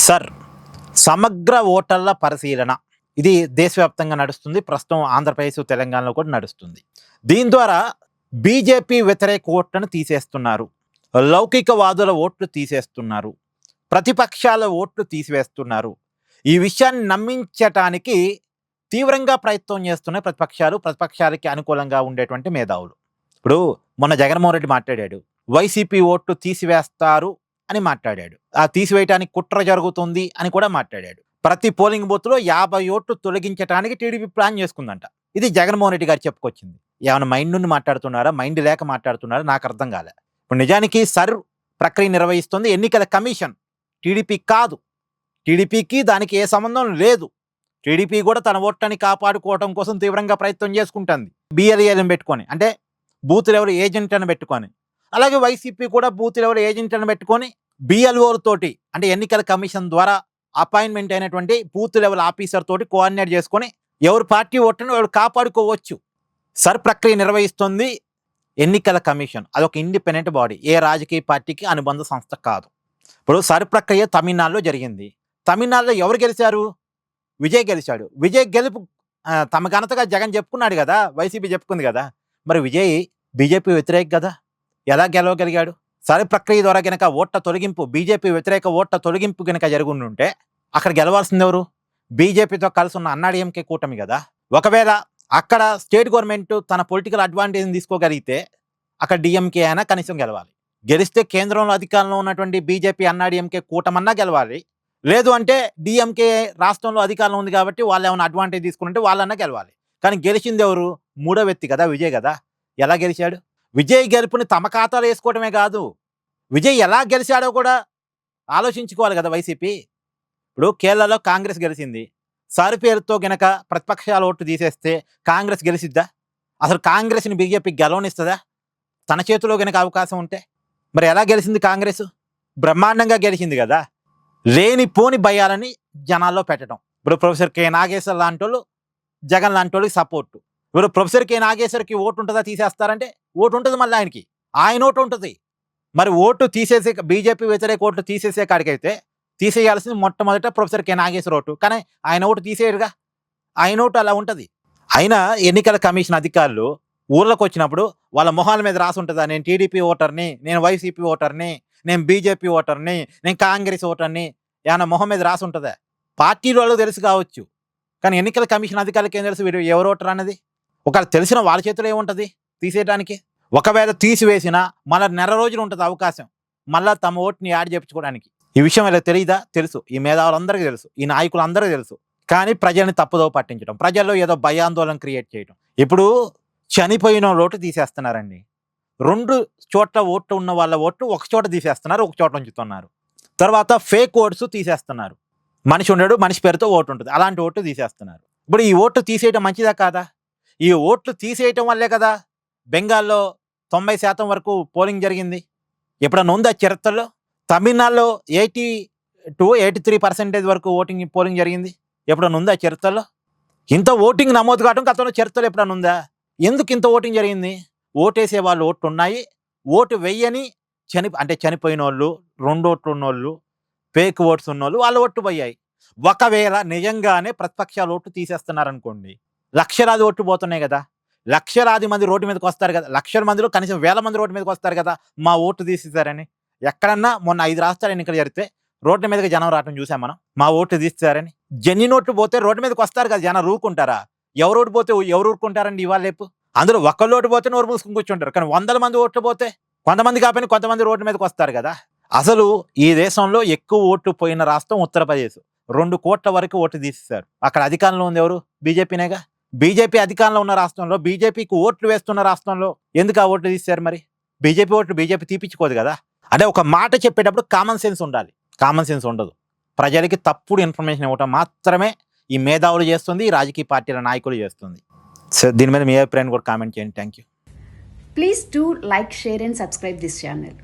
Sir సమగ్ర ఓటర్ల పరిశీలన ఇది దేశవ్యాప్తంగా నడుస్తుంది. ప్రస్తుతం ఆంధ్రప్రదేశ్, తెలంగాణలో కూడా నడుస్తుంది. దీని ద్వారా బీజేపీ వ్యతిరేక ఓట్లను తీసేస్తున్నారు, లౌకికవాదుల ఓట్లు తీసేస్తున్నారు, ప్రతిపక్షాల ఓట్లు తీసివేస్తున్నారు. ఈ విషయాన్ని నమ్మించటానికి తీవ్రంగా ప్రయత్నం చేస్తున్న ప్రతిపక్షాలకి అనుకూలంగా ఉండేటువంటి మేధావులు. ఇప్పుడు మొన్న జగన్మోహన్ రెడ్డి మాట్లాడాడు, వైసీపీ ఓట్లు తీసివేస్తారు అని మాట్లాడాడు. ఆ తీసివేయటానికి కుట్ర జరుగుతుంది అని కూడా మాట్లాడాడు. ప్రతి పోలింగ్ బూత్లో 50 ఓట్లు తొలగించడానికి టీడీపీ ప్లాన్ చేసుకుందంట. ఇది జగన్మోహన్ రెడ్డి గారు చెప్పుకొచ్చింది. ఏమైనా మైండ్ నుండి మాట్లాడుతున్నారా, మైండ్ లేక మాట్లాడుతున్నారా నాకు అర్థం కాలే. ఇప్పుడు నిజానికి ప్రక్రియ నిర్వహిస్తుంది ఎన్నికల కమిషన్, టీడీపీ కాదు. టీడీపీకి దానికి ఏ సంబంధం లేదు. టీడీపీ కూడా తన ఓట్లని కాపాడుకోవడం కోసం తీవ్రంగా ప్రయత్నం చేసుకుంటుంది, బిఎల్ఏలను పెట్టుకొని, అంటే బూత్ లెవెల్ ఏజెంట్ అని పెట్టుకొని. అలాగే వైసీపీ కూడా బూత్ లెవెల్ ఏజెంట్ అని పెట్టుకొని బిఎల్ఓలతోటి, అంటే ఎన్నికల కమిషన్ ద్వారా అపాయింట్మెంట్ అయినటువంటి బూత్ లెవెల్ ఆఫీసర్ తోటి కోఆర్డినేట్ చేసుకొని ఎవరు పార్టీ ఓట్లను ఎవరు కాపాడుకోవచ్చు. ప్రక్రియ నిర్వహిస్తుంది ఎన్నికల కమిషన్. అదొక ఇండిపెండెంట్ బాడీ, ఏ రాజకీయ పార్టీకి అనుబంధ సంస్థ కాదు. ఇప్పుడు ప్రక్రియ తమిళనాడులో జరిగింది. తమిళనాడులో ఎవరు గెలిచారు? విజయ్ గెలిచాడు. విజయ్ గెలుపు తమ ఘనతగా జగన్ చెప్పుకున్నాడు కదా, వైసీపీ చెప్పుకుంది కదా. మరి విజయ్ బీజేపీ వ్యతిరేక కదా, ఎలా గెలవగలిగాడు? ప్రక్రియ ద్వారా గనక ఓట్ల తొలగింపు, బీజేపీ వ్యతిరేక ఓట్ల తొలగింపు గనక జరుగుంటే అక్కడ గెలవాల్సింది ఎవరు? బీజేపీతో కలిసి ఉన్న అన్నాడీఎంకే కూటమి కదా. ఒకవేళ అక్కడ స్టేట్ గవర్నమెంట్ తన పొలిటికల్ అడ్వాంటేజ్ని తీసుకోగలిగితే అక్కడ డిఎంకే అయినా కనీసం గెలవాలి. గెలిస్తే కేంద్రంలో అధికారంలో ఉన్నటువంటి బీజేపీ అన్నాడీఎంకే కూటమన్నా గెలవాలి. లేదు అంటే డిఎంకే రాష్ట్రంలో అధికారంలో ఉంది కాబట్టి వాళ్ళు ఏమైనా అడ్వాంటేజ్ తీసుకుంటే వాళ్ళన్నా గెలవాలి. కానీ గెలిచింది ఎవరు? మూడో వ్యక్తి కదా, విజయ్ కదా. ఎలా గెలిచాడు? విజయ్ గెలుపుని తమ ఖాతాలో వేసుకోవడమే కాదు, విజయ్ ఎలా గెలిచాడో కూడా ఆలోచించుకోవాలి కదా వైసీపీ. ఇప్పుడు కేరళలో కాంగ్రెస్ గెలిచింది. పేరుతో గనక ప్రతిపక్షాల ఓట్లు తీసేస్తే కాంగ్రెస్ గెలిచిద్దా? అసలు కాంగ్రెస్ని బీజేపీ గెలవనిస్తుందా తన చేతిలో గనక అవకాశం ఉంటే? మరి ఎలా గెలిచింది కాంగ్రెస్? బ్రహ్మాండంగా గెలిచింది కదా. లేనిపోని భయాలని జనాల్లో పెట్టడం. ఇప్పుడు ప్రొఫెసర్ కె నాగేశ్వర్ లాంటి వాళ్ళు, జగన్ లాంటి వాళ్ళకి సపోర్టు. ఇప్పుడు ప్రొఫెసర్ కె నాగేశ్వర్కి ఓటు ఉంటుందా? తీసేస్తారంటే ఓటు ఉంటుంది, మళ్ళీ ఆయనకి ఆయన ఓటు ఉంటుంది. మరి ఓటు తీసేసే, బీజేపీ వ్యతిరేక ఓట్లు తీసేసే కాడికైతే తీసేయాల్సింది మొట్టమొదట ప్రొఫెసర్ కె నాగేశ్వర్ ఓటు. కానీ ఆయన ఓటు తీసేయరుగా, ఆయన ఓటు అలా ఉంటుంది. అయినా ఎన్నికల కమిషన్ అధికారులు ఊర్లోకి వచ్చినప్పుడు వాళ్ళ మొహాల మీద రాసి ఉంటుందా, నేను టీడీపీ ఓటర్ని, నేను వైసీపీ ఓటర్ని, నేను బీజేపీ ఓటర్ని, నేను కాంగ్రెస్ ఓటర్ని, ఏమైనా మొహం మీద రాసి ఉంటుందా? పార్టీలో వాళ్ళకి తెలుసు కావచ్చు, కానీ ఎన్నికల కమిషన్ అధికారులకు ఏం తెలుసు వీరు ఎవరు ఓటర్ అన్నది? ఒకవేళ తెలిసిన వాళ్ళ చేతిలో ఏముంటుంది తీసేయడానికి? ఒకవేళ తీసివేసినా మళ్ళీ నెల రోజులు ఉంటుంది అవకాశం మళ్ళీ తమ ఓటుని యాడ్ చేయించుకోవడానికి. ఈ విషయం ఇలా తెలియదా? తెలుసు. ఈ మేధావులందరికీ తెలుసు, ఈ నాయకులందరికీ తెలుసు. కానీ ప్రజల్ని తప్పుదో పట్టించడం, ప్రజల్లో ఏదో భయాందోళన క్రియేట్ చేయడం. ఇప్పుడు చనిపోయిన ఓటు తీసేస్తున్నారండి. 2 చోట్ల ఓట్లు ఉన్న వాళ్ళ ఓట్లు ఒక చోట తీసేస్తున్నారు, ఒక చోట ఉంచుతున్నారు. తర్వాత ఫేక్ ఓట్స్ తీసేస్తున్నారు. మనిషి ఉండడు, మనిషి పేరుతో ఓటు ఉంటుంది, అలాంటి ఓట్లు తీసేస్తున్నారు. ఇప్పుడు ఈ ఓట్లు తీసేయడం మంచిదా కాదా? ఈ ఓట్లు తీసేయటం వల్లే కదా బెంగాల్లో 90% వరకు పోలింగ్ జరిగింది. ఎప్పుడన్నా ఉందా చరిత్రలో? తమిళనాడులో 80-83% వరకు పోలింగ్ జరిగింది. ఎప్పుడన్నా ఉందా చరిత్రలో? ఇంత ఓటింగ్ నమోదు కావడం గతంలో చరిత్రలో ఎప్పుడన్నా ఉందా? ఎందుకు ఇంత ఓటింగ్ జరిగింది? ఓటేసే వాళ్ళు ఓట్లు ఉన్నాయి, ఓటు వెయ్యని అంటే చనిపోయిన వాళ్ళు, 2 ఓట్లు ఉన్నోళ్ళు, ఫేక్ ఓట్స్ ఉన్నోళ్ళు, వాళ్ళ ఓట్లు పోయాయి. ఒకవేళ నిజంగానే ప్రతిపక్షాల ఓట్లు తీసేస్తున్నారనుకోండి, లక్షలాది ఓట్లు పోతున్నాయి కదా. లక్షలాది మంది రోడ్డు మీదకి వస్తారు కదా, లక్షల మందిలో కనీసం 1000 మంది రోడ్డు మీదకి వస్తారు కదా మా ఓటు తీసేశారని. ఎక్కడన్నా మొన్న 5 రాష్ట్రాలు ఎన్నికలు జరిగితే రోడ్ల మీదకి జనం రావటం చూసాం మనం, మా ఓటు తీసేశారని. జెన్యున్ ఓట్లు పోతే రోడ్డు మీదకి వస్తారు కదా, జనం ఊరుకుంటారా? ఎవరు ఓటు పోతే ఎవరు ఊరుకుంటారండి? ఇవాళ రేపు అందులో ఒక్కళ్ళు ఓటు పోతే నోరు మూసుకుని కూర్చుంటారు, కానీ 100 మంది ఓట్లు పోతే కొంతమంది కాకపోయినా కొంతమంది రోడ్డు మీదకి వస్తారు కదా. అసలు ఈ దేశంలో ఎక్కువ ఓట్లు పోయిన రాష్ట్రం ఉత్తరప్రదేశ్. 2 కోట్ల వరకు ఓట్లు తీసేశారు. అక్కడ అధికారంలో ఉంది ఎవరు? బీజేపీనేగా. బీజేపీ అధికారంలో ఉన్న రాష్ట్రంలో, బీజేపీకి ఓట్లు వేస్తున్న రాష్ట్రంలో ఎందుకు ఆ ఓట్లు తీశారు? మరి బీజేపీ ఓట్లు బీజేపీ తీపించుకోదు కదా. అంటే ఒక మాట చెప్పేటప్పుడు కామన్ సెన్స్ ఉండాలి, కామన్ సెన్స్ ఉండదు. ప్రజలకి తప్పుడు ఇన్ఫర్మేషన్ ఇవ్వటం మాత్రమే ఈ మేధావులు చేస్తుంది, ఈ రాజకీయ పార్టీల నాయకులు చేస్తుంది. దీని మీద మీ అభిప్రాయాన్ని కూడా కామెంట్ చేయండి. Thank you. Please do like, share and subscribe this channel.